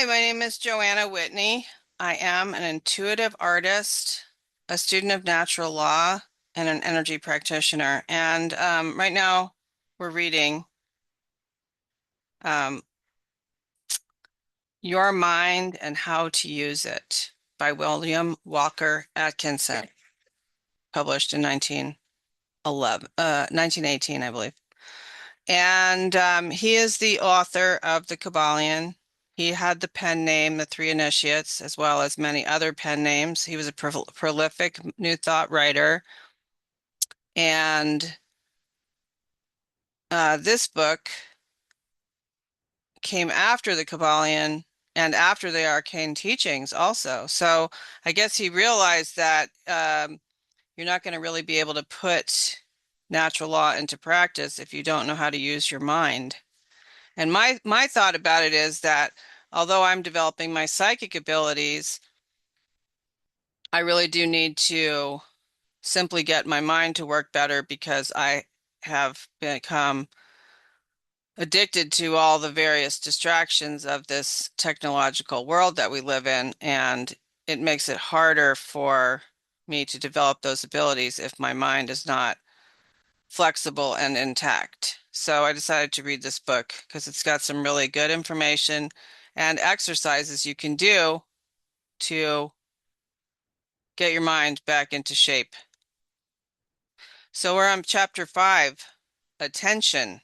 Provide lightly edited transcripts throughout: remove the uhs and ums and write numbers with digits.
Hi, my name is Joanna Whitney. I am an intuitive artist, a student of natural law, and an energy practitioner. And right now we're reading um, Your Mind and How to Use It by William Walker Atkinson, published in 1918, I believe. And he is the author of the Kybalion. He had the pen name The Three Initiates, as well as many other pen names. He was a prolific New Thought writer. And this book came after the Kybalion and after the arcane teachings also. So I guess he realized that you're not going to really be able to put natural law into practice if you don't know how to use your mind. And my thought about it is that although I'm developing my psychic abilities, I really do need to simply get my mind to work better because I have become addicted to all the various distractions of this technological world that we live in, and it makes it harder for me to develop those abilities if my mind is not flexible and intact. So I decided to read this book because it's got some really good information and exercises you can do to get your mind back into shape. So we're on chapter 5, attention.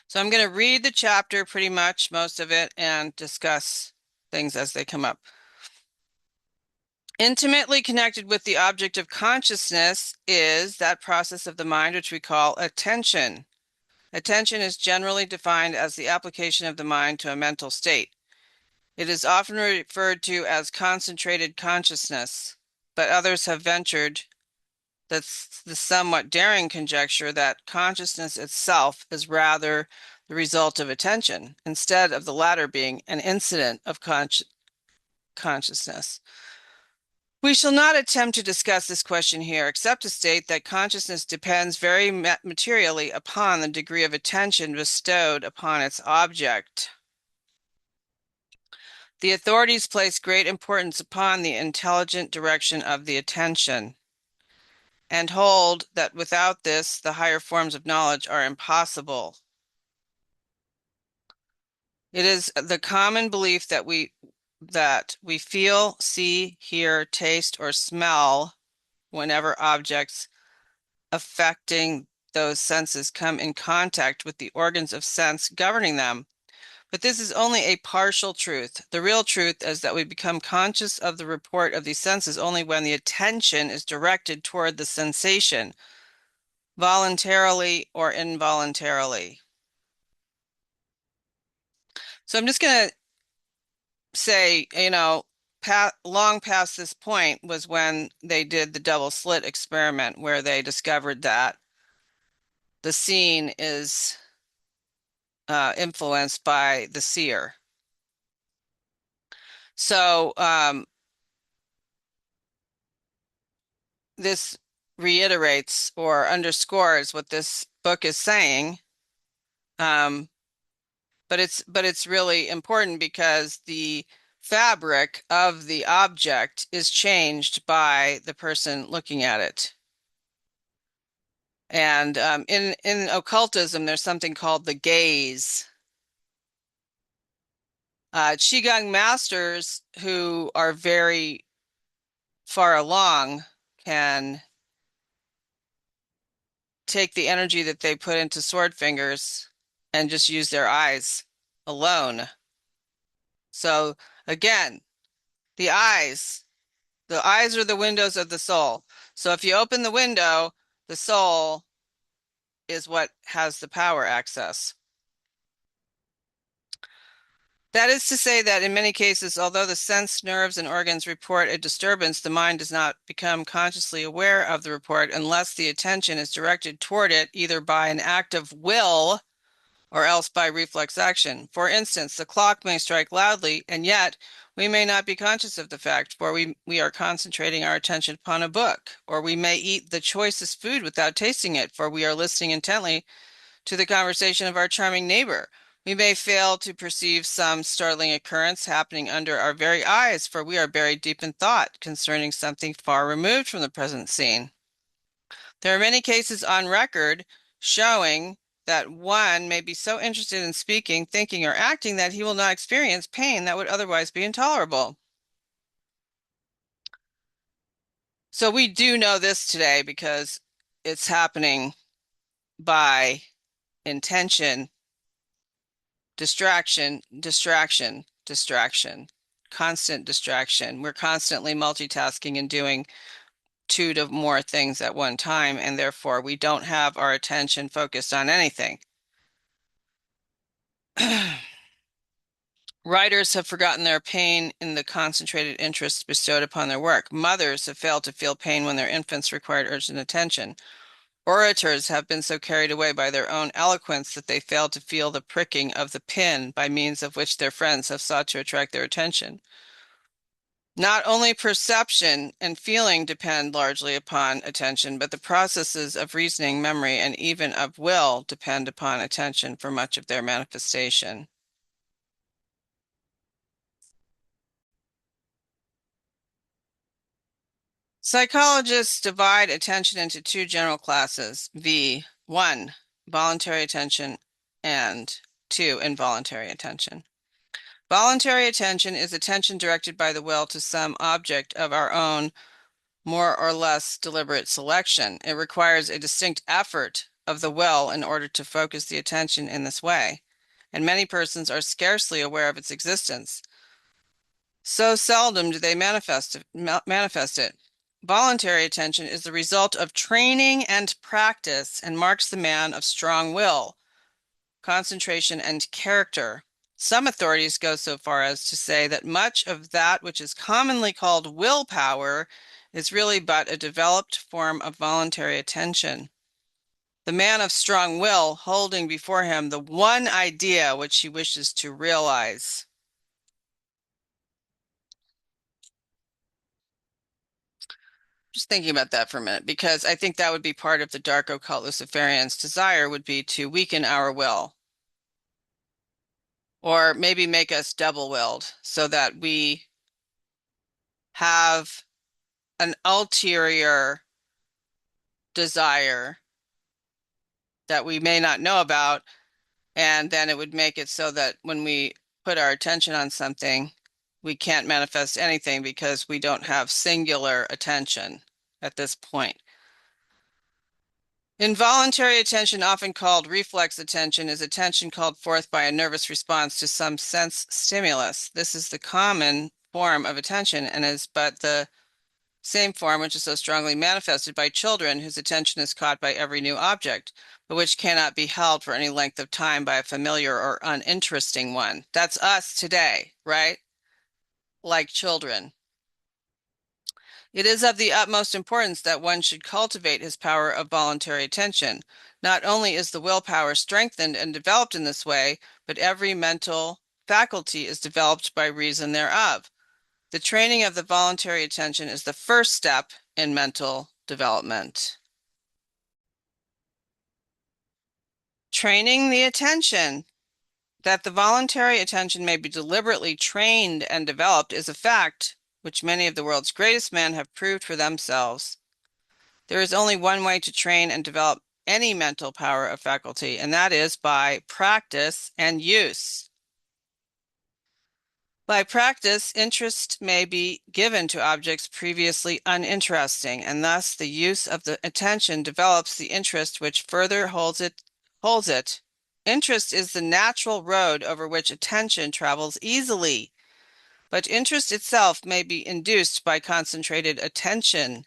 So I'm going to read the chapter pretty much, most of it, and discuss things as they come up. Intimately connected with the object of consciousness is that process of the mind which we call attention. Attention is generally defined as the application of the mind to a mental state. It is often referred to as concentrated consciousness, but others have ventured that's the somewhat daring conjecture that consciousness itself is rather the result of attention, instead of the latter being an incident of consciousness. We shall not attempt to discuss this question here, except to state that consciousness depends very materially upon the degree of attention bestowed upon its object. The authorities place great importance upon the intelligent direction of the attention, and hold that without this, the higher forms of knowledge are impossible. It is the common belief that we feel, see, hear, taste, or smell whenever objects affecting those senses come in contact with the organs of sense governing them. But this is only a partial truth. The real truth is that we become conscious of the report of these senses only when the attention is directed toward the sensation, voluntarily or involuntarily. So I'm just going to say, long past this point was when they did the double slit experiment where they discovered that the scene is influenced by the seer. So this reiterates or underscores what this book is saying. But it's really important because the fabric of the object is changed by the person looking at it. And in occultism, there's something called the gaze. Qigong masters who are very far along can take the energy that they put into sword fingers and just use their eyes alone. So again, the eyes are the windows of the soul. So if you open the window, the soul is what has the power access. That is to say that in many cases, although the sense, nerves, and organs report a disturbance, the mind does not become consciously aware of the report unless the attention is directed toward it, either by an act of will or else by reflex action. For instance, the clock may strike loudly, and yet we may not be conscious of the fact, for we are concentrating our attention upon a book, or we may eat the choicest food without tasting it, for we are listening intently to the conversation of our charming neighbor. We may fail to perceive some startling occurrence happening under our very eyes, for we are buried deep in thought concerning something far removed from the present scene. There are many cases on record showing that one may be so interested in speaking, thinking, or acting that he will not experience pain that would otherwise be intolerable. So we do know this today because it's happening by intention, distraction, distraction, distraction, constant distraction. We're constantly multitasking and doing two to more things at one time, and therefore we don't have our attention focused on anything. Writers have forgotten their pain in the concentrated interest bestowed upon their work. Mothers have failed to feel pain when their infants required urgent attention. Orators have been so carried away by their own eloquence that they failed to feel the pricking of the pin by means of which their friends have sought to attract their attention. Not only perception and feeling depend largely upon attention, but the processes of reasoning, memory, and even of will depend upon attention for much of their manifestation. Psychologists divide attention into two general classes, one, voluntary attention, and two, involuntary attention. Voluntary attention is attention directed by the will to some object of our own more or less deliberate selection. It requires a distinct effort of the will in order to focus the attention in this way, and many persons are scarcely aware of its existence. So seldom do they manifest it. Voluntary attention is the result of training and practice and marks the man of strong will, concentration, and character. Some authorities go so far as to say that much of that which is commonly called willpower is really but a developed form of voluntary attention. The man of strong will holding before him the one idea which he wishes to realize. Just thinking about that for a minute, because I think that would be part of the dark occult Luciferian's desire would be to weaken our will, or maybe make us double-willed so that we have an ulterior desire that we may not know about, and then it would make it so that when we put our attention on something, we can't manifest anything because we don't have singular attention at this point. Involuntary attention, often called reflex attention, is attention called forth by a nervous response to some sense stimulus. This is the common form of attention and is but the same form which is so strongly manifested by children whose attention is caught by every new object, but which cannot be held for any length of time by a familiar or uninteresting one. That's us today, right? Like children. It is of the utmost importance that one should cultivate his power of voluntary attention. Not only is the willpower strengthened and developed in this way, but every mental faculty is developed by reason thereof. The training of the voluntary attention is the first step in mental development. Training the attention. That the voluntary attention may be deliberately trained and developed is a fact which many of the world's greatest men have proved for themselves. There is only one way to train and develop any mental power of faculty, and that is by practice and use. By practice, interest may be given to objects previously uninteresting, and thus the use of the attention develops the interest which further holds it. Interest is the natural road over which attention travels easily, but interest itself may be induced by concentrated attention.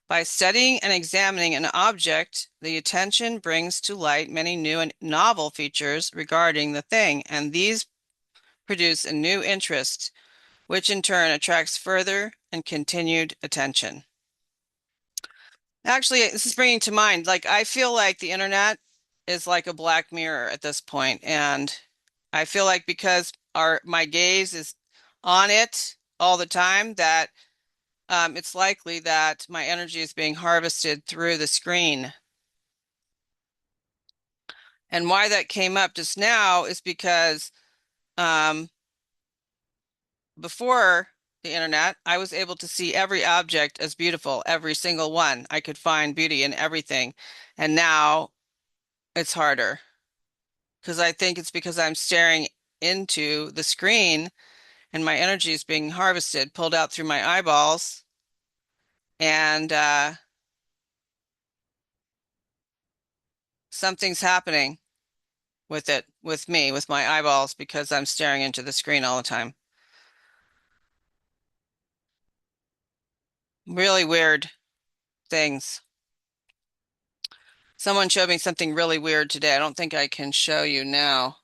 By studying and examining an object, the attention brings to light many new and novel features regarding the thing, and these produce a new interest, which in turn attracts further and continued attention. Actually, this is bringing to mind, like, I feel like the internet is like a black mirror at this point, and I feel like because my gaze is on it all the time, that it's likely that my energy is being harvested through the screen. And why that came up just now is because um, before the internet, I was able to see every object as beautiful, every single one. I could find beauty in everything. And now it's harder because I think it's because I'm staring into the screen and my energy is being harvested, pulled out through my eyeballs. And something's happening with it, with me, with my eyeballs, because I'm staring into the screen all the time. Really weird things. Someone showed me something really weird today. I don't think I can show you now,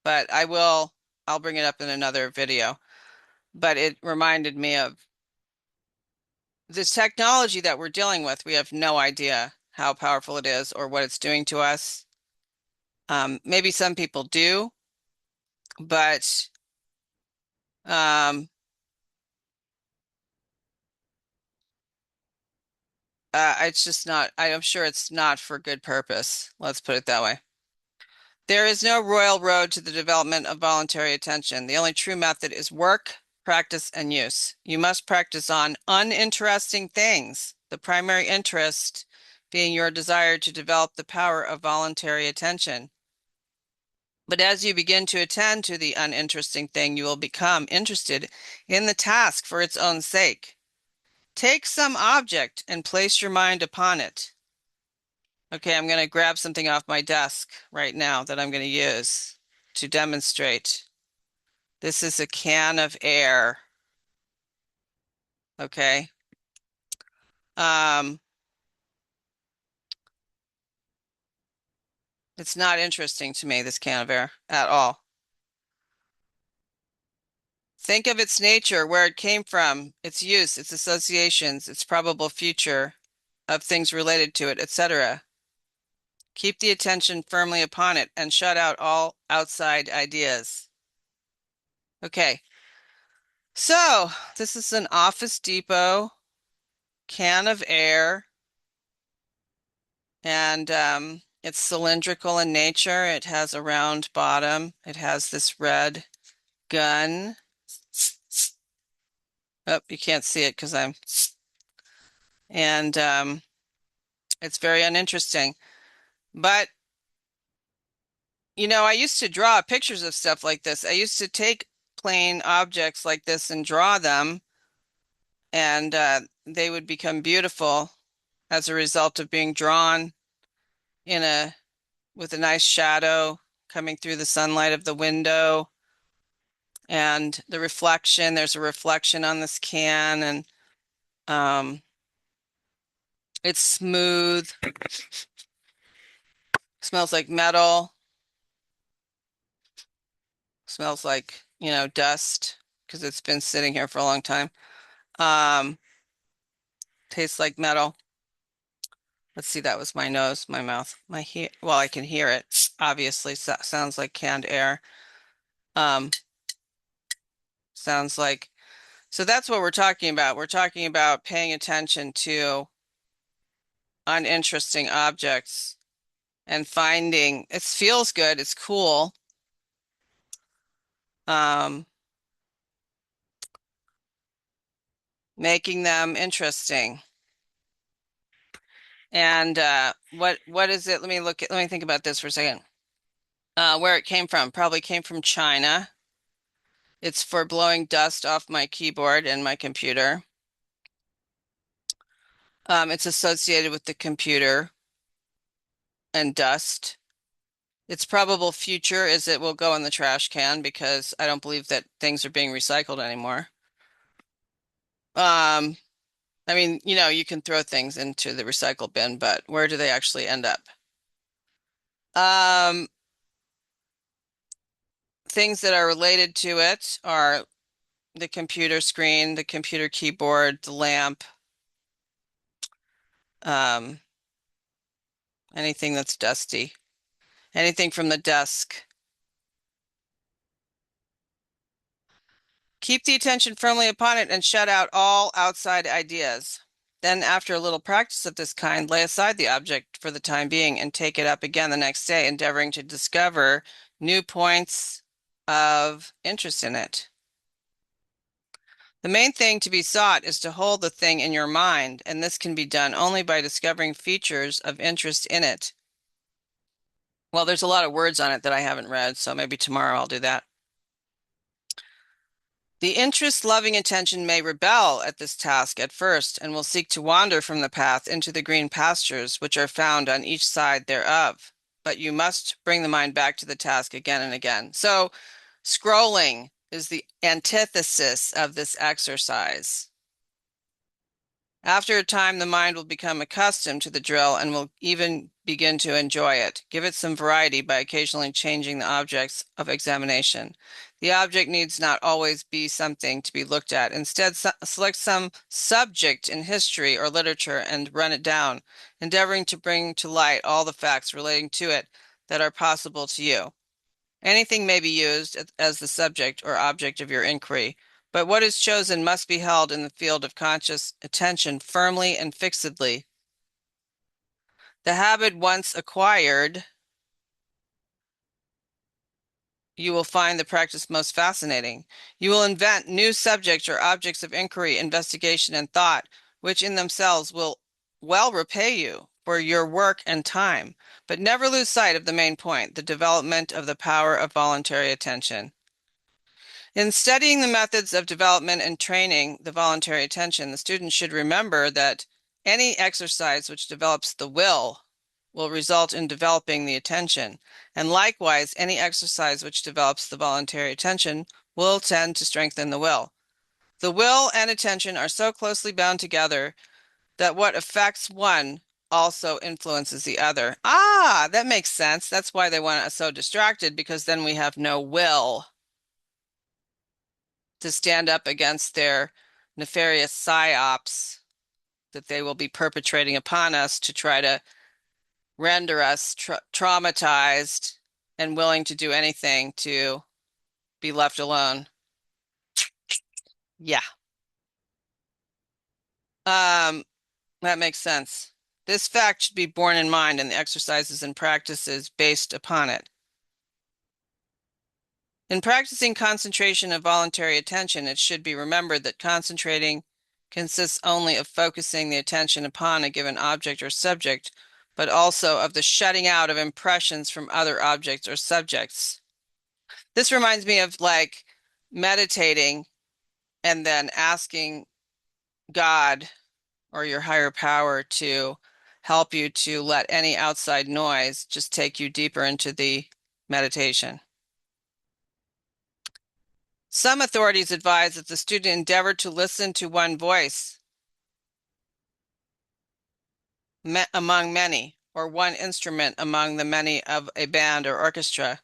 but I will. I'll bring it up in another video. But it reminded me of this technology that we're dealing with. We have no idea how powerful it is or what it's doing to us. Maybe some people do, but um, it's just not, I'm sure it's not for good purpose. Let's put it that way. There is no royal road to the development of voluntary attention. The only true method is work, practice, and use. You must practice on uninteresting things, the primary interest being your desire to develop the power of voluntary attention. But as you begin to attend to the uninteresting thing, you will become interested in the task for its own sake. Take some object and place your mind upon it. Okay, I'm going to grab something off my desk right now that I'm going to use to demonstrate. This is a can of air. Okay. Um, it's not interesting to me, this can of air, at all. Think of its nature, where it came from, its use, its associations, its probable future of things related to it, etc. Keep the attention firmly upon it and shut out all outside ideas. Okay, so this is an Office Depot can of air, and it's cylindrical in nature. It has a round bottom. It has this red gun. Oh, you can't see it because and it's very uninteresting. But I used to draw pictures of stuff like this. I used to take plain objects like this and draw them, and they would become beautiful as a result of being drawn in a with a nice shadow coming through the sunlight of the window and the reflection. There's a reflection on this can, and um, it's smooth, smells like metal, smells like, dust because it's been sitting here for a long time. Um, tastes like metal. Let's see, that was my nose, my mouth, well, I can hear it. Obviously, sounds like canned air. Um, sounds like, so that's what we're talking about. We're talking about paying attention to uninteresting objects and finding, it feels good, it's cool. Um, making them interesting. And what is it? Let me think about this for a second. Where it came from, probably came from China. It's for blowing dust off my keyboard and my computer. It's associated with the computer and dust. Its probable future is it will go in the trash can because I don't believe that things are being recycled anymore. Um, I mean, you can throw things into the recycle bin, but where do they actually end up? Um, things that are related to it are the computer screen, the computer keyboard, the lamp, um, anything that's dusty, anything from the desk. Keep the attention firmly upon it and shut out all outside ideas. Then after a little practice of this kind, lay aside the object for the time being and take it up again the next day, endeavoring to discover new points of interest in it. The main thing to be sought is to hold the thing in your mind, and this can be done only by discovering features of interest in it. Well, there's a lot of words on it that I haven't read, so maybe tomorrow I'll do that. The interest-loving attention may rebel at this task at first and will seek to wander from the path into the green pastures which are found on each side thereof. But you must bring the mind back to the task again and again. So scrolling is the antithesis of this exercise. After a time, the mind will become accustomed to the drill and will even begin to enjoy it. Give it some variety by occasionally changing the objects of examination. The object needs not always be something to be looked at. Instead, select some subject in history or literature and run it down, endeavoring to bring to light all the facts relating to it that are possible to you. Anything may be used as the subject or object of your inquiry, but what is chosen must be held in the field of conscious attention firmly and fixedly. The habit once acquired, you will find the practice most fascinating. You will invent new subjects or objects of inquiry, investigation, and thought, which in themselves will well repay you for your work and time, but never lose sight of the main point, the development of the power of voluntary attention. In studying the methods of development and training the voluntary attention, the student should remember that any exercise which develops the will result in developing the attention, and likewise any exercise which develops the voluntary attention will tend to strengthen the will. The will and attention are so closely bound together that what affects one also influences the other. Ah, that makes sense. That's why they want us so distracted, because then we have no will to stand up against their nefarious psyops that they will be perpetrating upon us to try to render us traumatized and willing to do anything to be left alone. Yeah. That makes sense. This fact should be borne in mind in the exercises and practices based upon it. In practicing concentration of voluntary attention, it should be remembered that concentrating consists only of focusing the attention upon a given object or subject, but also of the shutting out of impressions from other objects or subjects. This reminds me of like meditating and then asking God or your higher power to help you to let any outside noise just take you deeper into the meditation. Some authorities advise that the student endeavor to listen to one voice among many, or one instrument among the many of a band or orchestra.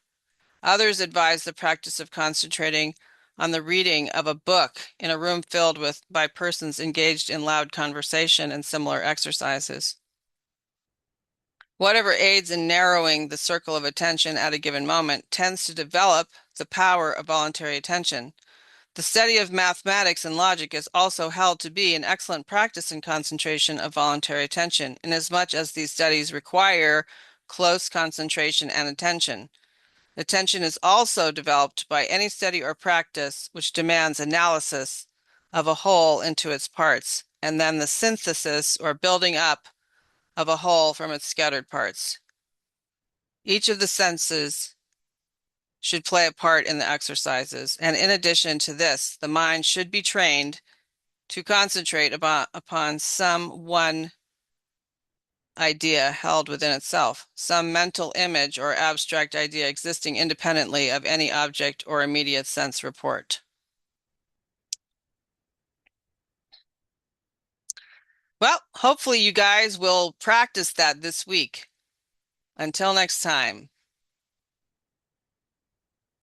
Others advise the practice of concentrating on the reading of a book in a room filled by persons engaged in loud conversation and similar exercises. Whatever aids in narrowing the circle of attention at a given moment tends to develop the power of voluntary attention. The study of mathematics and logic is also held to be an excellent practice in concentration of voluntary attention, inasmuch as these studies require close concentration and attention. Attention is also developed by any study or practice which demands analysis of a whole into its parts, and then the synthesis or building up of a whole from its scattered parts. Each of the senses should play a part in the exercises, and in addition to this, the mind should be trained to concentrate upon some one idea held within itself, some mental image or abstract idea existing independently of any object or immediate sense report. Well, hopefully you guys will practice that this week. Until next time.